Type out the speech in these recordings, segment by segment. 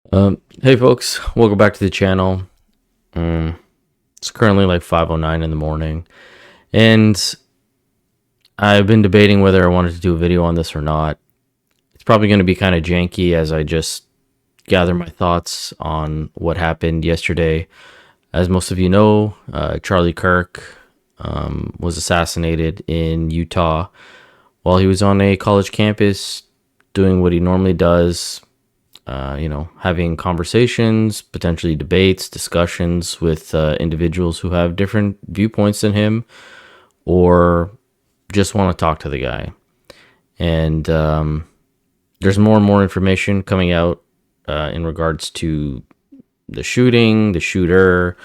Hey folks, welcome back to the channel. It's currently like 5:09 in the morning, and I've been debating whether I wanted to do a video on this or not. It's probably going to be kind of janky as I just gather my thoughts on what happened yesterday. As most of you know, Charlie Kirk was assassinated in Utah while he was on a college campus doing what he normally does, having conversations, potentially debates, discussions with individuals who have different viewpoints than him or just want to talk to the guy. And there's more and more information coming out in regards to the shooting, the shooter,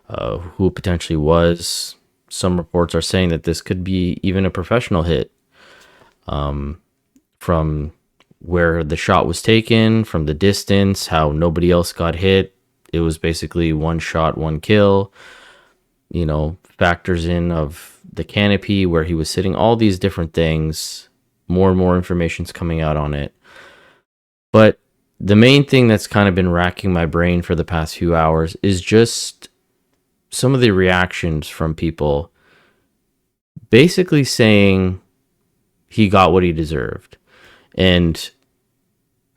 who it potentially was. Some reports are saying that this could be even a professional hit from where the shot was taken, from the distance, how nobody else got hit. It was basically one shot, one kill. Factors in of the canopy where he was sitting, all these different things. More and more information's coming out on it. But the main thing that's kind of been racking my brain for the past few hours is just some of the reactions from people basically saying he got what he deserved. And,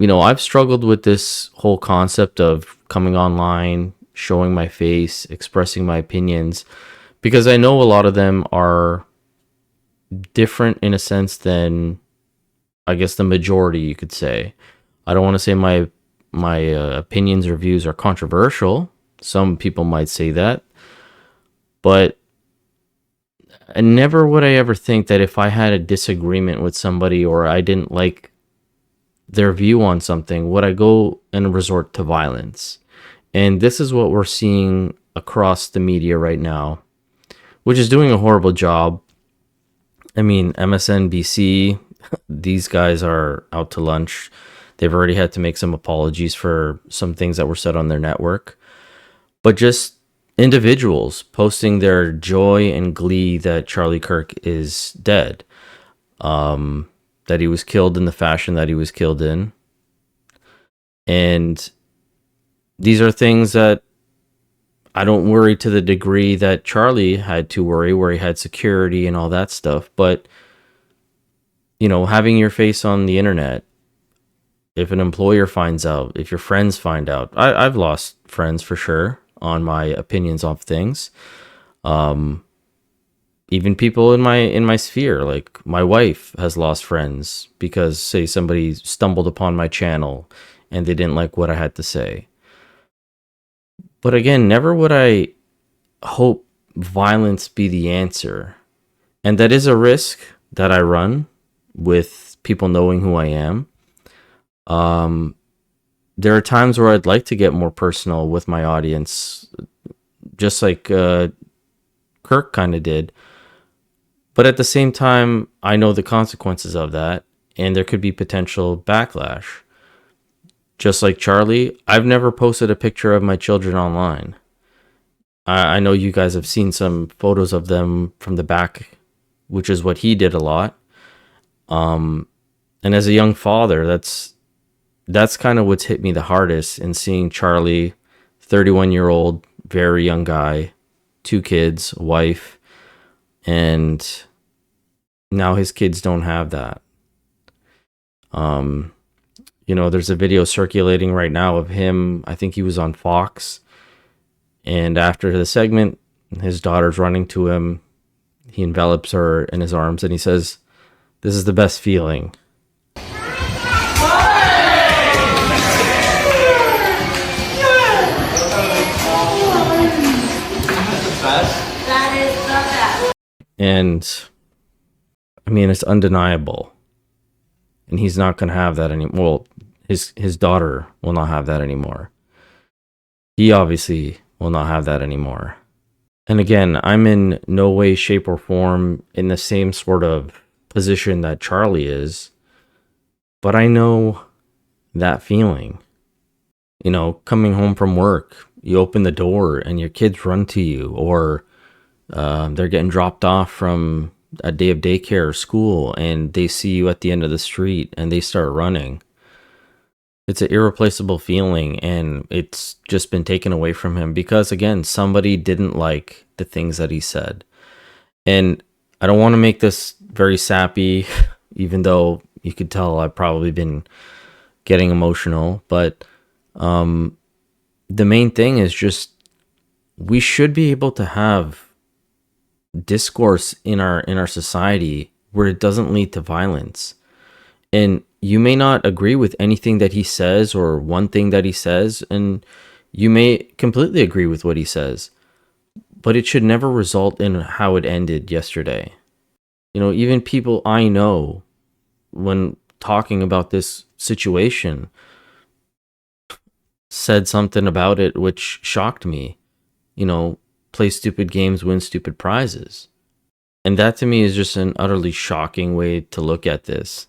I've struggled with this whole concept of coming online, showing my face, expressing my opinions, because I know a lot of them are different in a sense than, I guess, the majority, you could say. I don't want to say my opinions or views are controversial. Some people might say that, but never would I ever think that if I had a disagreement with somebody or I didn't like their view on something, would I go and resort to violence? And this is what we're seeing across the media right now, which is doing a horrible job. I mean, MSNBC, these guys are out to lunch. They've already had to make some apologies for some things that were said on their network. But just individuals posting their joy and glee that Charlie Kirk is dead, that he was killed in the fashion that he was killed in. And these are things that I don't worry to the degree that Charlie had to worry, where he had security and all that stuff. But, having your face on the internet, if an employer finds out, if your friends find out, I've lost friends for sure on my opinions of things. Even people in my sphere, like my wife has lost friends because, say, somebody stumbled upon my channel and they didn't like what I had to say. But again, never would I hope violence be the answer. And that is a risk that I run with people knowing who I am. There are times where I'd like to get more personal with my audience, just like Kirk kind of did. But at the same time, I know the consequences of that, and there could be potential backlash. Just like Charlie, I've never posted a picture of my children online. I know you guys have seen some photos of them from the back, which is what he did a lot. And as a young father, that's kind of what's hit me the hardest in seeing Charlie, 31-year-old, very young guy, 2 kids, wife, and now his kids don't have that. There's a video circulating right now of him. I think he was on Fox. And after the segment, his daughter's running to him. He envelops her in his arms and he says, "This is the best feeling." That is the best. And I mean, it's undeniable. And he's not going to have that anymore. Well, his daughter will not have that anymore. He obviously will not have that anymore. And again, I'm in no way, shape, or form in the same sort of position that Charlie is. But I know that feeling. Coming home from work, you open the door and your kids run to you, or they're getting dropped off from a day of daycare or school and they see you at the end of the street and they start running. It's an irreplaceable feeling, and it's just been taken away from him because, again, somebody didn't like the things that he said. And I don't want to make this very sappy, even though you could tell I've probably been getting emotional. But the main thing is just we should be able to have discourse in our society where it doesn't lead to violence. And you may not agree with anything that he says or one thing that he says, and you may completely agree with what he says, but it should never result in how it ended yesterday. You know, even people I know, when talking about this situation, said something about it which shocked me. You know, play stupid games, win stupid prizes. And that to me is just an utterly shocking way to look at this.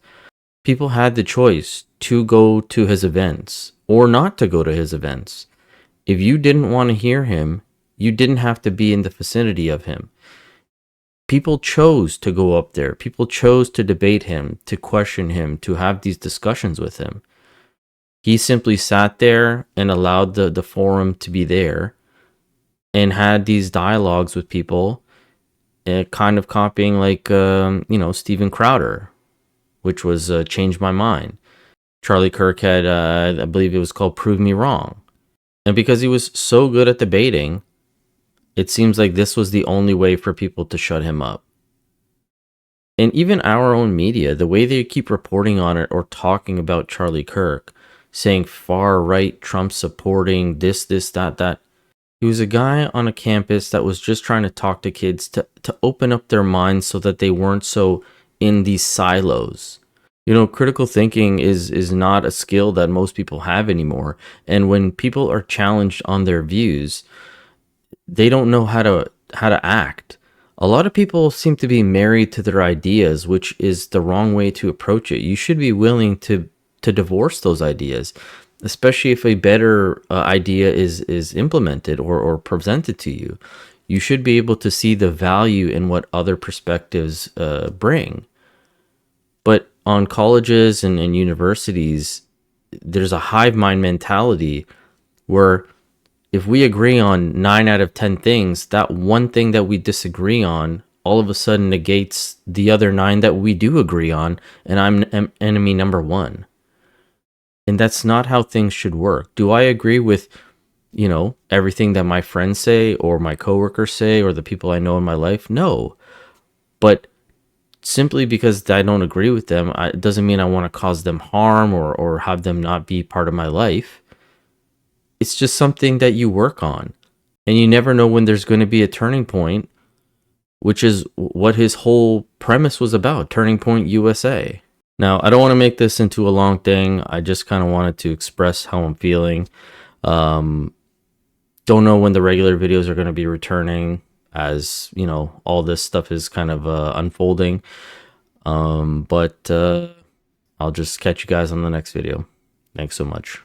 People had the choice to go to his events or not to go to his events. If you didn't want to hear him, you didn't have to be in the vicinity of him. People chose to go up there. People chose to debate him, to question him, to have these discussions with him. He simply sat there and allowed the forum to be there and had these dialogues with people, kind of copying like, Steven Crowder, which was Change My Mind. Charlie Kirk had, I believe it was called Prove Me Wrong. And because he was so good at debating, it seems like this was the only way for people to shut him up. And even our own media, the way they keep reporting on it or talking about Charlie Kirk, saying far right Trump supporting this, that. He was a guy on a campus that was just trying to talk to kids to open up their minds so that they weren't so in these silos. You know, critical thinking is not a skill that most people have anymore. And when people are challenged on their views, they don't know how to act. A lot of people seem to be married to their ideas, which is the wrong way to approach it. You should be willing to divorce those ideas, especially if a better idea is implemented or presented to you. You should be able to see the value in what other perspectives bring. But on colleges and universities, there's a hive mind mentality where if we agree on 9 out of 10 things, that one thing that we disagree on all of a sudden negates the other 9 that we do agree on, and I'm enemy number 1. And that's not how things should work. Do I agree with, everything that my friends say or my coworkers say or the people I know in my life? No. But simply because I don't agree with them, it doesn't mean I want to cause them harm or have them not be part of my life. It's just something that you work on. And you never know when there's going to be a turning point, which is what his whole premise was about, Turning Point USA. Now, I don't want to make this into a long thing. I just kind of wanted to express how I'm feeling. Don't know when the regular videos are going to be returning, as, all this stuff is kind of unfolding. But I'll just catch you guys on the next video. Thanks so much.